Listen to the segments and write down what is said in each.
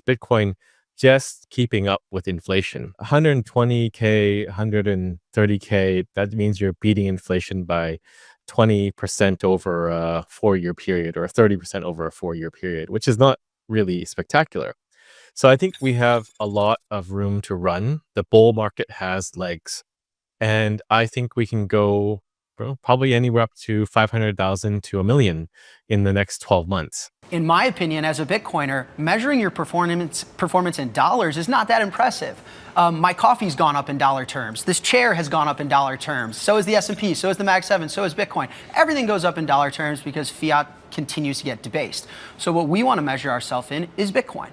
Bitcoin just keeping up with inflation. 120K, 130K, that means you're beating inflation by 20% over a 4-year period or 30% over a 4-year period, which is not really spectacular. So I think we have a lot of room to run. The bull market has legs, and I think we can go probably anywhere up to 500,000 to a million in the next 12 months. In my opinion, as a Bitcoiner, measuring your performance in dollars is not that impressive. My coffee's gone up in dollar terms. This chair has gone up in dollar terms. So is the S&P, so is the Mag 7, so is Bitcoin. Everything goes up in dollar terms because fiat continues to get debased. So what we want to measure ourselves in is Bitcoin.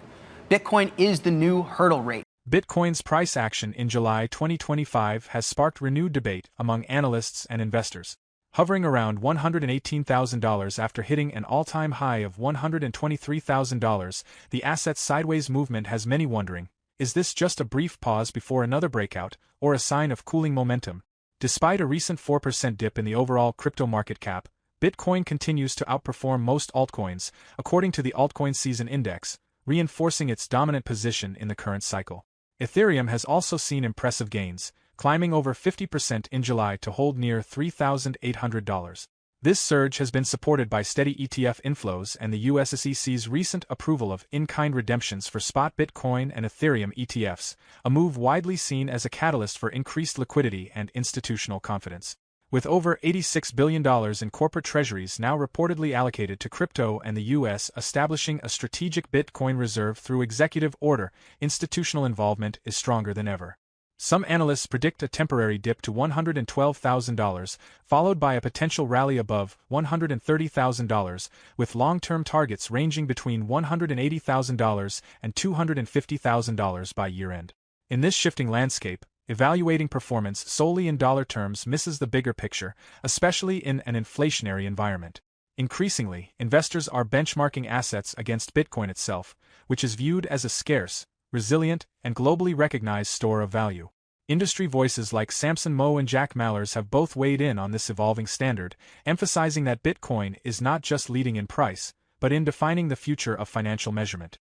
Bitcoin is the new hurdle rate. Bitcoin's price action in July 2025 has sparked renewed debate among analysts and investors. Hovering around $118,000 after hitting an all-time high of $123,000, the asset's sideways movement has many wondering, is this just a brief pause before another breakout, or a sign of cooling momentum? Despite a recent 4% dip in the overall crypto market cap, Bitcoin continues to outperform most altcoins, according to the Altcoin Season Index, reinforcing its dominant position in the current cycle. Ethereum has also seen impressive gains, climbing over 50% in July to hold near $3,800. This surge has been supported by steady ETF inflows and the US SEC's recent approval of in-kind redemptions for spot Bitcoin and Ethereum ETFs, a move widely seen as a catalyst for increased liquidity and institutional confidence. With over $86 billion in corporate treasuries now reportedly allocated to crypto and the U.S. establishing a strategic Bitcoin reserve through executive order, institutional involvement is stronger than ever. Some analysts predict a temporary dip to $112,000, followed by a potential rally above $130,000, with long-term targets ranging between $180,000 and $250,000 by year-end. In this shifting landscape, evaluating performance solely in dollar terms misses the bigger picture, especially in an inflationary environment. Increasingly, investors are benchmarking assets against Bitcoin itself, which is viewed as a scarce, resilient, and globally recognized store of value. Industry voices like Samson Mow and Jack Mallers have both weighed in on this evolving standard, emphasizing that Bitcoin is not just leading in price, but in defining the future of financial measurement.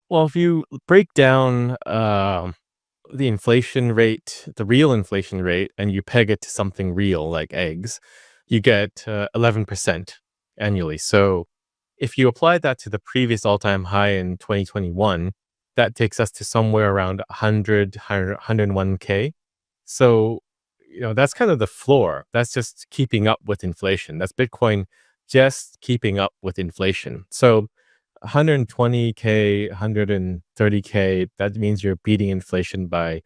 Well, if you break down the inflation rate, the real inflation rate, and you peg it to something real like eggs, you get 11% annually. So if you apply that to the previous all-time high in 2021, that takes us to somewhere around 101K. So, that's kind of the floor. That's just keeping up with inflation. That's Bitcoin just keeping up with inflation. So 120K, 130K, that means you're beating inflation by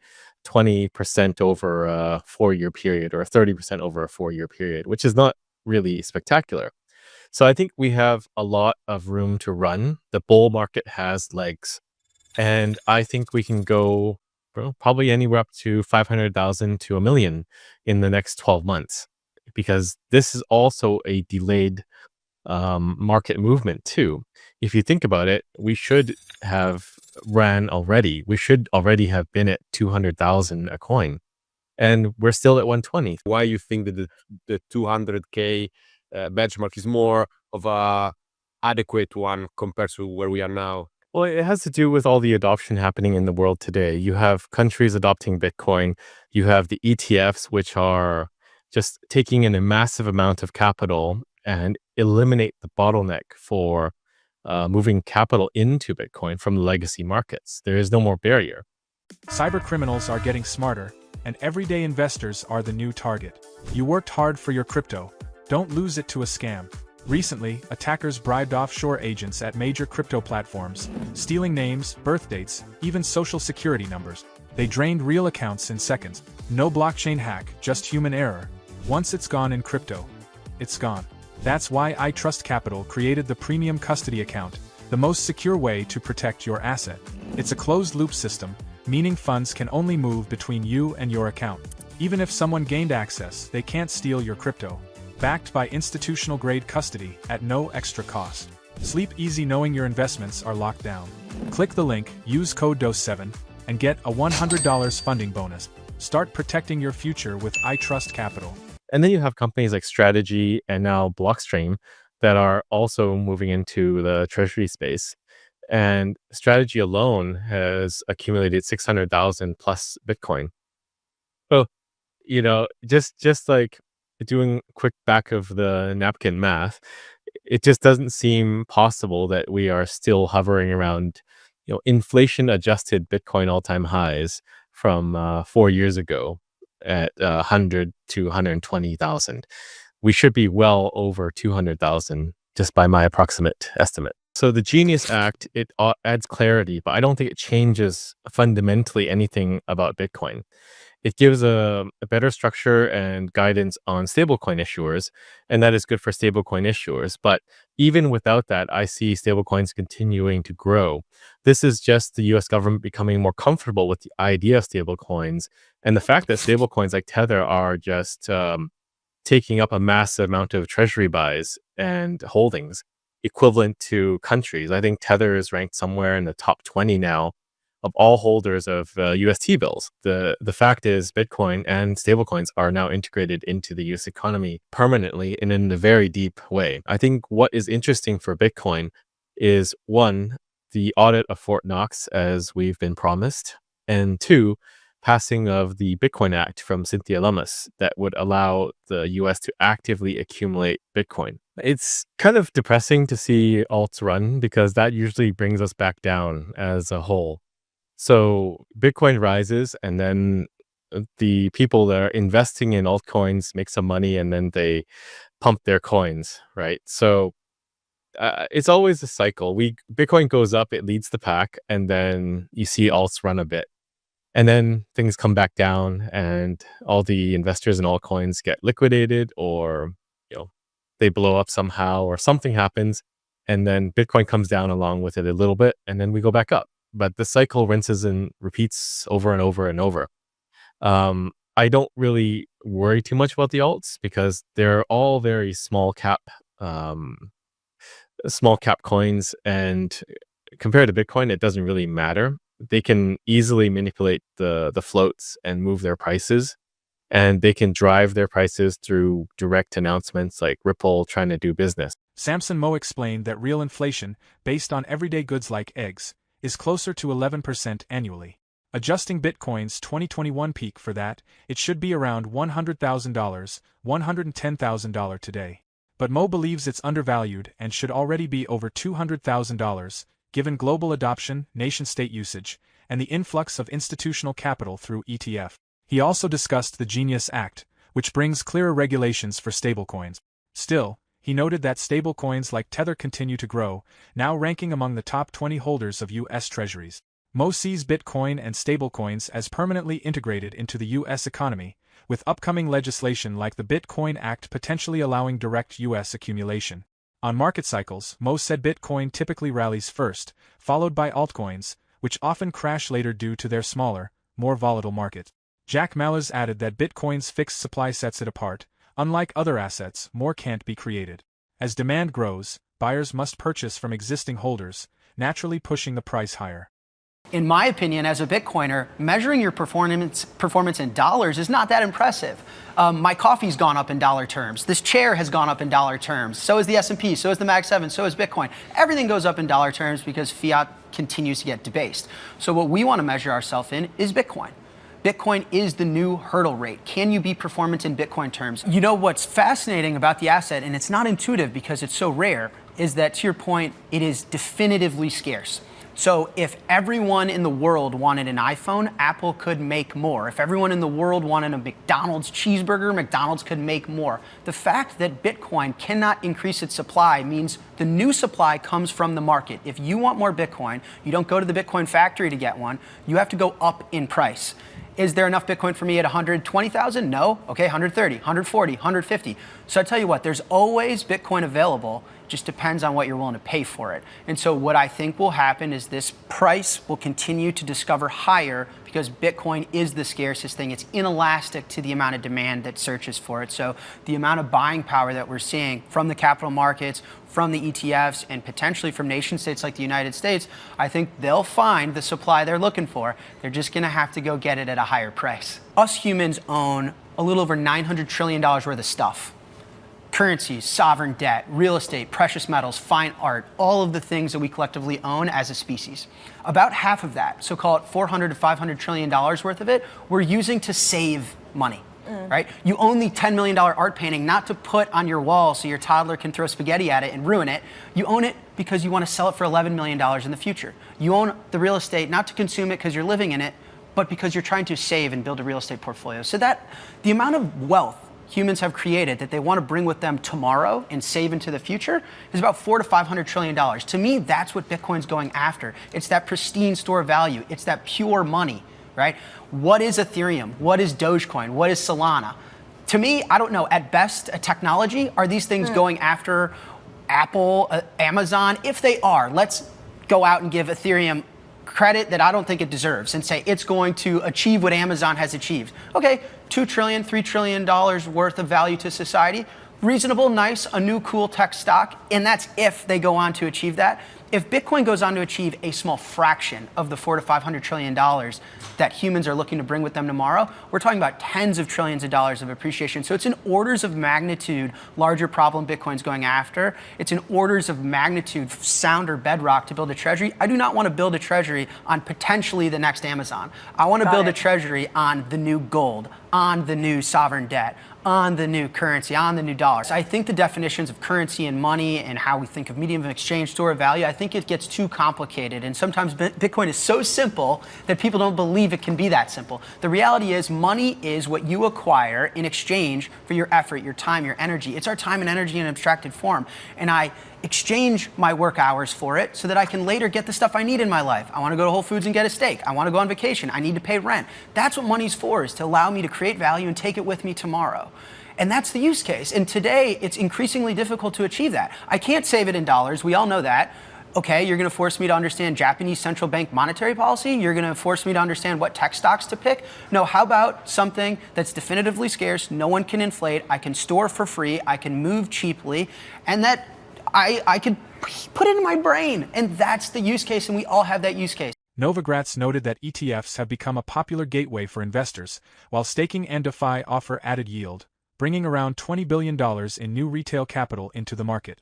20% over a 4-year period or 30% over a 4-year period, which is not really spectacular. So I think we have a lot of room to run. The bull market has legs, and I think we can go probably anywhere up to 500,000 to a million in the next 12 months, because this is also a delayed market movement too. If you think about it, we should have ran already. We should already have been at 200,000 a coin, and we're still at 120. Why you think that the 200K benchmark is more of a adequate one compared to where we are now? Well, it has to do with all the adoption happening in the world today. You have countries adopting Bitcoin. You have the ETFs, which are just taking in a massive amount of capital and eliminate the bottleneck for moving capital into Bitcoin from the legacy markets. There is no more barrier. Cyber criminals are getting smarter, and everyday investors are the new target. You worked hard for your crypto. Don't lose it to a scam. Recently, attackers bribed offshore agents at major crypto platforms, stealing names, birth dates, even social security numbers. They drained real accounts in seconds. No blockchain hack, just human error. Once it's gone in crypto, it's gone. That's why ITrust Capital created the Premium Custody Account, the most secure way to protect your asset. It's a closed-loop system, meaning funds can only move between you and your account. Even if someone gained access, they can't steal your crypto. Backed by institutional-grade custody at no extra cost. Sleep easy knowing your investments are locked down. Click the link, use code DOSE7, and get a $100 funding bonus. Start protecting your future with ITrust Capital. And then you have companies like Strategy and now Blockstream that are also moving into the treasury space. And Strategy alone has accumulated 600,000 plus Bitcoin. So, just like doing quick back of the napkin math, it just doesn't seem possible that we are still hovering around, inflation adjusted Bitcoin all time highs from 4 years ago at 100 to 120,000. We should be well over 200,000 just by my approximate estimate. So the Genius Act, it adds clarity, but I don't think it changes fundamentally anything about Bitcoin. It gives a better structure and guidance on stablecoin issuers, and that is good for stablecoin issuers. But even without that, I see stablecoins continuing to grow. This is just the US government becoming more comfortable with the idea of stablecoins and the fact that stablecoins like Tether are just taking up a massive amount of treasury buys and holdings equivalent to countries. I think Tether is ranked somewhere in the top 20 now of all holders of UST bills. The fact is Bitcoin and stablecoins are now integrated into the US economy permanently and in a very deep way. I think what is interesting for Bitcoin is one, the audit of Fort Knox as we've been promised, and two, passing of the Bitcoin Act from Cynthia Lummis that would allow the US to actively accumulate Bitcoin. It's kind of depressing to see alts run because that usually brings us back down as a whole. So Bitcoin rises, and then the people that are investing in altcoins make some money, and then they pump their coins, right? So it's always a cycle. Bitcoin goes up, it leads the pack, and then you see alts run a bit, and then things come back down, and all the investors in altcoins get liquidated, or they blow up somehow, or something happens, and then Bitcoin comes down along with it a little bit, and then we go back up. But the cycle rinses and repeats over and over and over. I don't really worry too much about the alts because they're all very small cap coins, and compared to Bitcoin, it doesn't really matter. They can easily manipulate the floats and move their prices, and they can drive their prices through direct announcements like Ripple trying to do business. Samson Mow explained that real inflation, based on everyday goods like eggs, is closer to 11% annually. Adjusting Bitcoin's 2021 peak for that, it should be around $100,000, $110,000 today. But Mow believes it's undervalued and should already be over $200,000, given global adoption, nation-state usage, and the influx of institutional capital through ETF. He also discussed the Genius Act, which brings clearer regulations for stablecoins. Still, he noted that stablecoins like Tether continue to grow, now ranking among the top 20 holders of U.S. Treasuries. Mow sees Bitcoin and stablecoins as permanently integrated into the U.S. economy, with upcoming legislation like the Bitcoin Act potentially allowing direct U.S. accumulation. On market cycles, Mow said Bitcoin typically rallies first, followed by altcoins, which often crash later due to their smaller, more volatile market. Jack Mallers added that Bitcoin's fixed supply sets it apart. Unlike other assets, more can't be created. As demand grows, buyers must purchase from existing holders, naturally pushing the price higher. In my opinion, as a Bitcoiner, measuring your performance in dollars is not that impressive. My coffee's gone up in dollar terms. This chair has gone up in dollar terms. So is the S&P, so is the Mag 7, so is Bitcoin. Everything goes up in dollar terms because fiat continues to get debased. So what we want to measure ourselves in is Bitcoin. Bitcoin is the new hurdle rate. Can you beat performance in Bitcoin terms? You know what's fascinating about the asset, and it's not intuitive because it's so rare, is that, to your point, it is definitively scarce. So if everyone in the world wanted an iPhone, Apple could make more. If everyone in the world wanted a McDonald's cheeseburger, McDonald's could make more. The fact that Bitcoin cannot increase its supply means the new supply comes from the market. If you want more Bitcoin, you don't go to the Bitcoin factory to get one. You have to go up in price. Is there enough Bitcoin for me at 120,000? No. Okay, 130, 140, 150. So I tell you what, there's always Bitcoin available. Just depends on what you're willing to pay for it. And so what I think will happen is this price will continue to discover higher because Bitcoin is the scarcest thing. It's inelastic to the amount of demand that searches for it. So the amount of buying power that we're seeing from the capital markets, from the ETFs, and potentially from nation states like the United States, I think they'll find the supply they're looking for. They're just going to have to go get it at a higher price. Us humans own a little over $900 trillion worth of stuff. currencies, sovereign debt, real estate, precious metals, fine art, all of the things that we collectively own as a species. About half of that, so call it $400 to $500 trillion worth of it, we're using to save money. Right? You own the $10 million art painting not to put on your wall so your toddler can throw spaghetti at it and ruin it. You own it because you want to sell it for $11 million in the future. You own the real estate not to consume it because you're living in it, but because you're trying to save and build a real estate portfolio. So that the amount of wealth humans have created that they want to bring with them tomorrow and save into the future is about $400 to $500 trillion. To me, that's what Bitcoin's going after. It's that pristine store of value. It's that pure money. Right? What is Ethereum? What is Dogecoin? What is Solana? To me, I don't know. At best, a technology. Are these things going after Apple, Amazon? If they are, let's go out and give Ethereum credit that I don't think it deserves and say it's going to achieve what Amazon has achieved. Okay, $2 trillion, $3 trillion worth of value to society. Reasonable, nice, a new cool tech stock. And that's if they go on to achieve that. If Bitcoin goes on to achieve a small fraction of the $400 to $500 trillion that humans are looking to bring with them tomorrow, we're talking about tens of trillions of dollars of appreciation. So it's an orders of magnitude larger problem Bitcoin's going after. It's an orders of magnitude sounder bedrock to build a treasury. I do not want to build a treasury on potentially the next Amazon. I want to build a treasury on the new gold, on the new sovereign debt, on the new currency, on the new dollar. So I think the definitions of currency and money and how we think of medium of exchange, store of value, I think it gets too complicated. And sometimes Bitcoin is so simple that people don't believe it can be that simple. The reality is money is what you acquire in exchange for your effort, your time, your energy. It's our time and energy in abstracted form. And I exchange my work hours for it so that I can later get the stuff I need in my life. I want to go to Whole Foods and get a steak. I want to go on vacation. I need to pay rent. That's what money's for, is to allow me to create value and take it with me tomorrow. And that's the use case. And today, it's increasingly difficult to achieve that. I can't save it in dollars. We all know that. Okay, you're going to force me to understand Japanese central bank monetary policy? You're going to force me to understand what tech stocks to pick? No, how about something that's definitively scarce, no one can inflate, I can store for free, I can move cheaply, and that I can put it in my brain. And that's the use case, and we all have that use case. Novogratz noted that ETFs have become a popular gateway for investors, while staking and DeFi offer added yield, bringing around $20 billion in new retail capital into the market.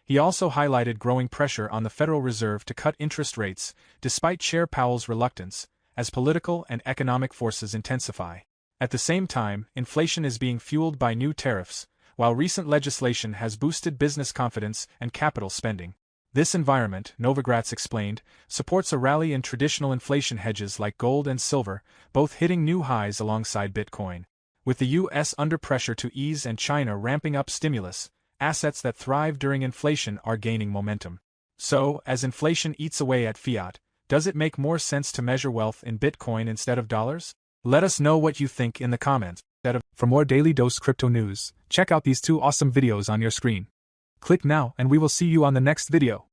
He also highlighted growing pressure on the Federal Reserve to cut interest rates, despite Chair Powell's reluctance, as political and economic forces intensify. At the same time, inflation is being fueled by new tariffs, while recent legislation has boosted business confidence and capital spending. This environment, Novogratz explained, supports a rally in traditional inflation hedges like gold and silver, both hitting new highs alongside Bitcoin. With the U.S. under pressure to ease and China ramping up stimulus, assets that thrive during inflation are gaining momentum. So, as inflation eats away at fiat, does it make more sense to measure wealth in Bitcoin instead of dollars? Let us know what you think in the comments. For more Daily Dose Crypto news, check out these two awesome videos on your screen. Click now and we will see you on the next video.